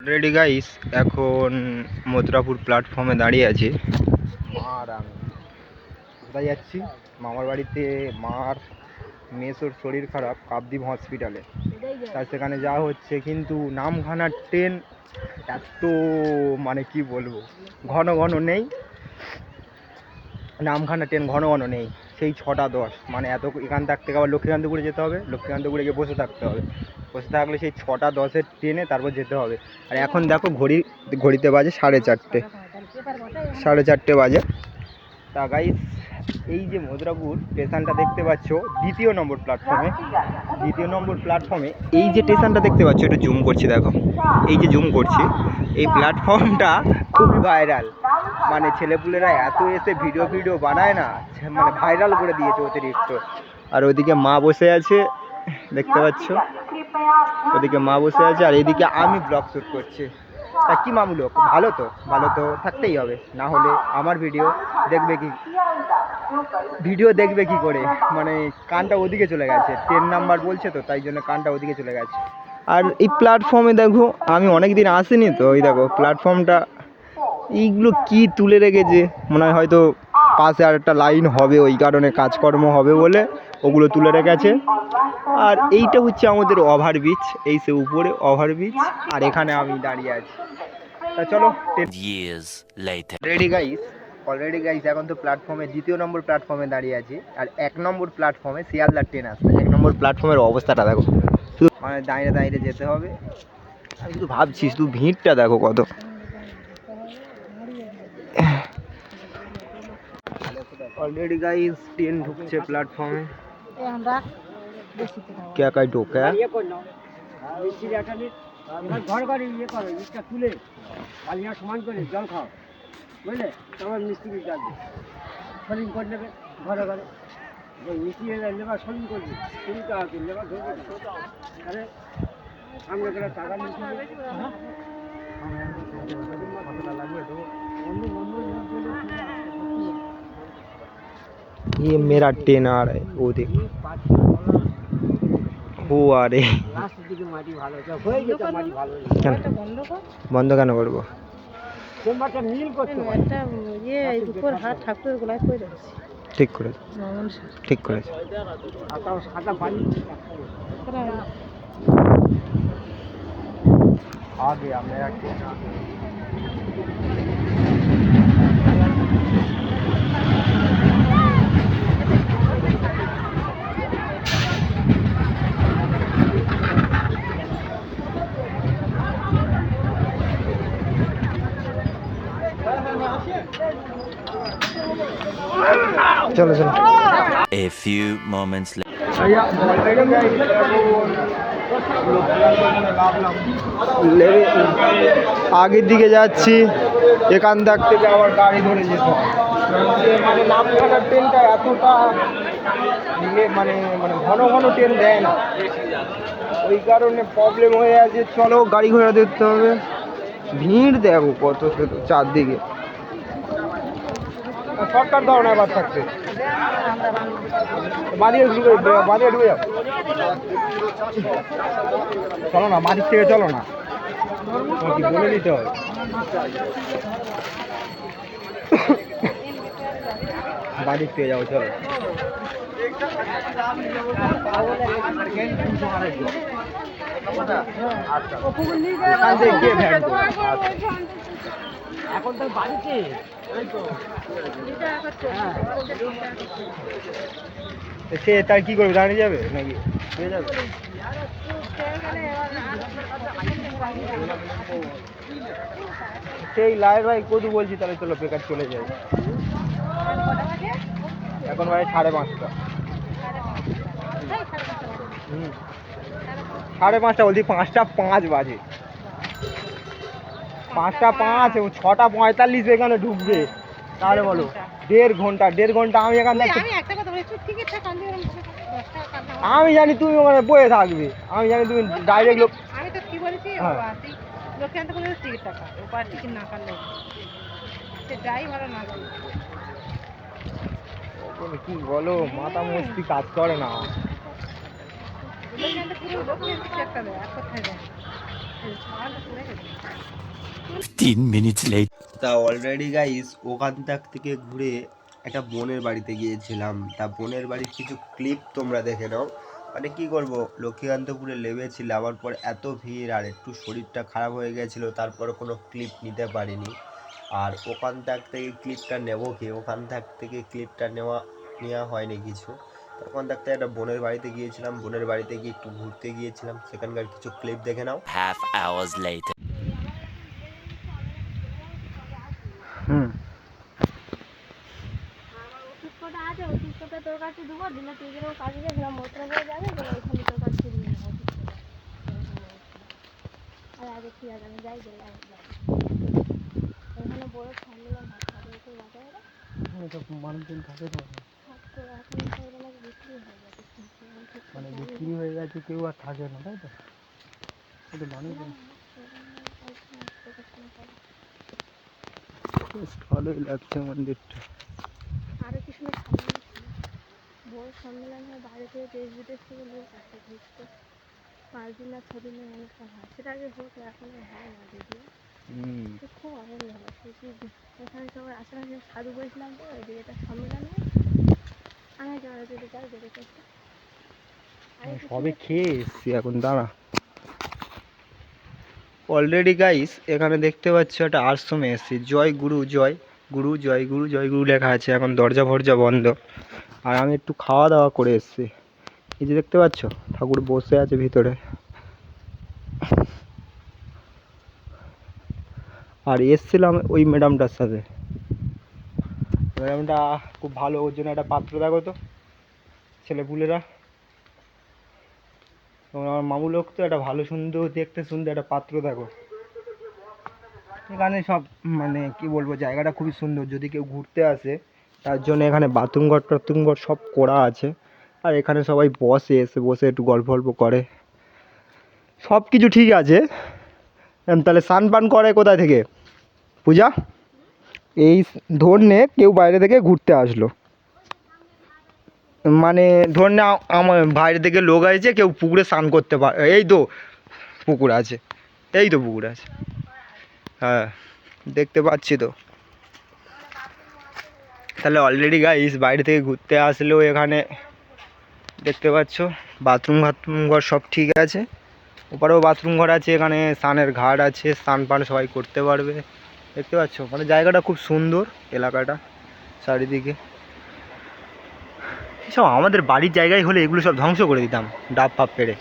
Ready guys, এখন মথুরাপুর প্ল্যাটফর্মে দাঁড়িয়ে আছি। আর আমি কোথায় যাচ্ছি? মামার বাড়িতে। মার মেসোর শরীর খারাপ, কাকদ্বীপ হসপিটালে। তার সেখানে যাওয়া হচ্ছে, কিন্তু নামখানার ট্রেন এত মানে কি বলবো, ঘন ঘন নেই। নামখানা ট্রেন ঘন ঘন নেই, সেই 6টা 10, মানে এত এখান থেকে আবার লক্ষ্মীকান্তপুরে যেতে হবে, লক্ষ্মীকান্তপুরে গিয়ে বসে থাকতে হবে, বসে থাকলে সেই 6টা 10-এর ট্রেনে তারপর যেতে হবে। আর এখন দেখো ঘড়িতে বাজে 4:30, 4:30 বাজে। তা গাইস, এই যে মথুরাপুর স্টেশনটা দেখতে পাচ্ছ, দ্বিতীয় নম্বর প্ল্যাটফর্মে এই যে স্টেশনটা দেখতে পাচ্ছ, একটু জুম করছি, দেখো এই যে জুম করছি, এই প্ল্যাটফর্মটা খুবই ভাইরাল। মানে ছেলেপুলেরা এত এসে ভিডিও বানায় না, মানে ভাইরাল করে দিয়েছে অতিরিক্ত। আর ওদিকে মা বসে আছে, দেখতে পাচ্ছ, ওদিকে মা বসে আছে, আর এদিকে আমি ব্লগ শ্যুট করছি। তা কি মামুলো, ভালো তো থাকতেই হবে, না হলে আমার ভিডিও দেখবে কি করে? মানে কানটা ওদিকে চলে গেছে, 10 নাম্বার বলছে তো, তাই জন্য কানটা ওদিকে চলে গেছে। আর এই প্ল্যাটফর্মে দেখো, আমি অনেক দিন আসিনি তো, ওই দেখো প্ল্যাটফর্মটা, এইগুলো কি তুলে রেখেছে, মনে হয় হয়তো পাশে আর একটা লাইন হবে, ওই কারণে কাজকর্ম হবে বলে ওগুলো তুলে রেখেছে। আর এইটা হচ্ছে আমাদের ওভারব্রিজ, এই সে উপরে ওভারব্রিজ, আর এখানে আমি দাঁড়িয়ে আছি। তা চলো, অলরেডি গাইস এখন তো প্ল্যাটফর্মে, দ্বিতীয় নম্বর প্ল্যাটফর্মে দাঁড়িয়ে আছি। আর 1 নম্বর প্ল্যাটফর্মে শিয়ালদার ট্রেন আসছে। 1 নম্বর প্ল্যাটফর্মের অবস্থাটা দেখো, শুধু মানে দাঁড়িয়ে যেতে হবে। আমি শুধু ভাবছি, শুধু ভিড়টা দেখো কত। অলরেডি গাইস ট্রেন ঢুকছে প্ল্যাটফর্মে। क्या का ঢোকা ঘর ঘরে ইয়ে করো, ইটটা তুলে বালিয়া সমান করে জল খাও, বুঝলে? তোমার মিস্ত্রি যাবে, সলিং করে নেবে ঘরে ঘরে, মিস্ত্রি লেবার সলিং করবে, শুরুটা আছে লেবার ধরবে। আরে সামনে গেলে টাকা নিতে হবে। ये मेरा ट्रेन आ रहा है, वो देख, ও আরে বন্ধ কেন করবো? ঠিক করেছে, ঠিক করেছে। আগে আমরা चलो चलो। A few moments later. আগের দিকে যাচ্ছি, এখান থেকে আবার গাড়ি ধরে যেতে হয়। মানে নামখানার ট্রেনটা এতটা মানে মানে ঘন ঘন ট্রেন দেয় না, ওই কারণে প্রবলেম হয়ে আছে। চলো গাড়ি ঘোড়া দেখতে হবে। ভিড় দেখো কত, চারদিকে। শর্টকাট দাও না, এবার থাকতে বাড়িয়ে ঢুকে যাও। চলো না, মাটির থেকে চলো না, কি বলে দিতে হবে। বাড়ির থেকে যাও, চলো। এখন তো বাড়িতে সে তার কি করবে, দাঁড়িয়ে যাবে নাকি হয়ে যাবে? সেই লাইট ভাই কদু বলছি, তাহলে চলো বেকার চলে যাই। এখন ভাই 5:30। 5:30 বলছি, 5:05 বাজে। 5:05, 6:45 এখানে ঢুকবে, তাহলে বলো 1.5 ঘন্টা। আমি এখান থেকে, আমি জানি তুমি ওখানে বয়ে থাকবে, আমি জানি তুমি ডাইরেক্ট লোক। আমি তো কি বলেছি, লক্ষ্মীকান্তপুরের টিকিট টাকা, ওপার টিকিট না কাটলে সে যাই ভালো না যাই। কি বলো, মাথা মস্তি কাজ করে না। লক্ষ্মীকান্তপুরের লোক একটা দেয়, আর কোথায় দেয়? 15 minutes later. তা অলরেডি গাইস ওখান থেকে ঘুরে একটা বোনের বাড়িতে গিয়েছিলাম। তা বোনের বাড়ির কিছু ক্লিপ তোমরা দেখে নাও। মানে কি করব, লক্ষ্মীকান্তপুরে লেবেছি, আমার পর এত ভিড় আর একটু শরীরটা খারাপ হয়ে গেছিল, তারপরে কোনো ক্লিপ নিতে পারিনি। আর ওখান থেকে ক্লিপটা নেব কি, ওখান থেকে ক্লিপটা নেওয়া হয়নি কিছু। ওখান থেকে একটা বোনের বাড়িতে গিয়েছিলাম, বোনের বাড়িতে গিয়ে একটু ঘুরতে গিয়েছিলাম, সেখানকার কিছু ক্লিপ দেখে নাও। Half hours later. হুম, ওষুধ কটা আছে, ওষুধ কটা তোর কাছে দেবো, দিলে তুই যেরকম কাজে গেছিলাম মোটর হয়ে যাবে, তো ওইখানে তোর কাছে নিয়ে নেবো ওষুধ কটা। আর আগে ঠিক আছে, আমি যাই গেলে এখানে বড় সম্মেলন হয়, তাদেরকে বাজারে মানুষজন থাকে তো, থাকতো, এখন সবাই নাকি বিক্রি হয়ে গেছে, মানে বিক্রি হয়ে গেছে, কেউ আর থাকে না, তাই তো? কিন্তু মানুষজন বেশ ভালোই লাগছে মন্দিরটা। আরও কিছু না সম্মেলন ছিল, বড় সম্মেলন হয়, বাইরে থেকে দেশ বিদেশ থেকে লোক আসে ঘুরতে, 5 দিন না 6 দিনের অনুষ্ঠান হয়, সেটা আগে হতো, এখন আর হয় না যদিও। খুব আনন্দ হয়, এখানে সবাই আশেপাশে সাধু বসলাম, তো ওইদিকে একটা সম্মেলন হয়, আমি যাওয়া যদি যাই যেতে চাইছি। সবে খেয়ে এসছি এখন, দাঁড়া। অলরেডি গাইস এখানে দেখতে পাচ্ছ একটা আশ্রমে এসেছি, জয় গুরু জয় গুরু জয় গুরু জয় গুরু লেখা আছে, এখন দরজা ফরজা বন্ধ। আর আমি একটু খাওয়া দাওয়া করে এসেছি। এই যে দেখতে পাচ্ছ ঠাকুর বসে আছে ভিতরে। আর এসছিলাম ওই ম্যাডামটার সাথে, ম্যাডামটা খুব ভালো, ওর জন্য একটা পাত্র দেখো তো ছেলেপুলেরা। আমার মামু লোক তো, একটা ভালো সুন্দর দেখতে সুন্দর একটা পাত্র দেখো। এখানে সব মানে কি বলবো, জায়গাটা খুবই সুন্দর, যদি কেউ ঘুরতে আসে তার জন্য এখানে বাথরুম ঘর টাথরুম ঘর সব করা আছে। আর এখানে সবাই বসে একটু গল্প গল্প করে, সব কিছু ঠিক আছে। তাহলে স্নান পান করে কোথায় থেকে পূজা? এই ধরনে কেউ বাইরে থেকে ঘুরতে আসলো, মানে ধর না আমার বাইরে থেকে লোক আসছে, কেউ পুকুরে স্নান করতে পারে, এই তো পুকুর আছে, এই তো পুকুর আছে, হ্যাঁ দেখতে পাচ্ছি তো। তাহলে অলরেডি গাইস বাইরে থেকে ঘুরতে আসলেও এখানে দেখতে পাচ্ছ বাথরুম ঘর সব ঠিক আছে, ওপারেও বাথরুম ঘর আছে, এখানে স্নানের ঘাট আছে, স্নান পান সবাই করতে পারবে। দেখতে পাচ্ছ মানে জায়গাটা খুব সুন্দর, এলাকাটা চারিদিকে। এসব আমাদের বাড়ির জায়গায় হলে এগুলো সব ধ্বংস করে দিতাম ডাব ফাপ পেড়ে।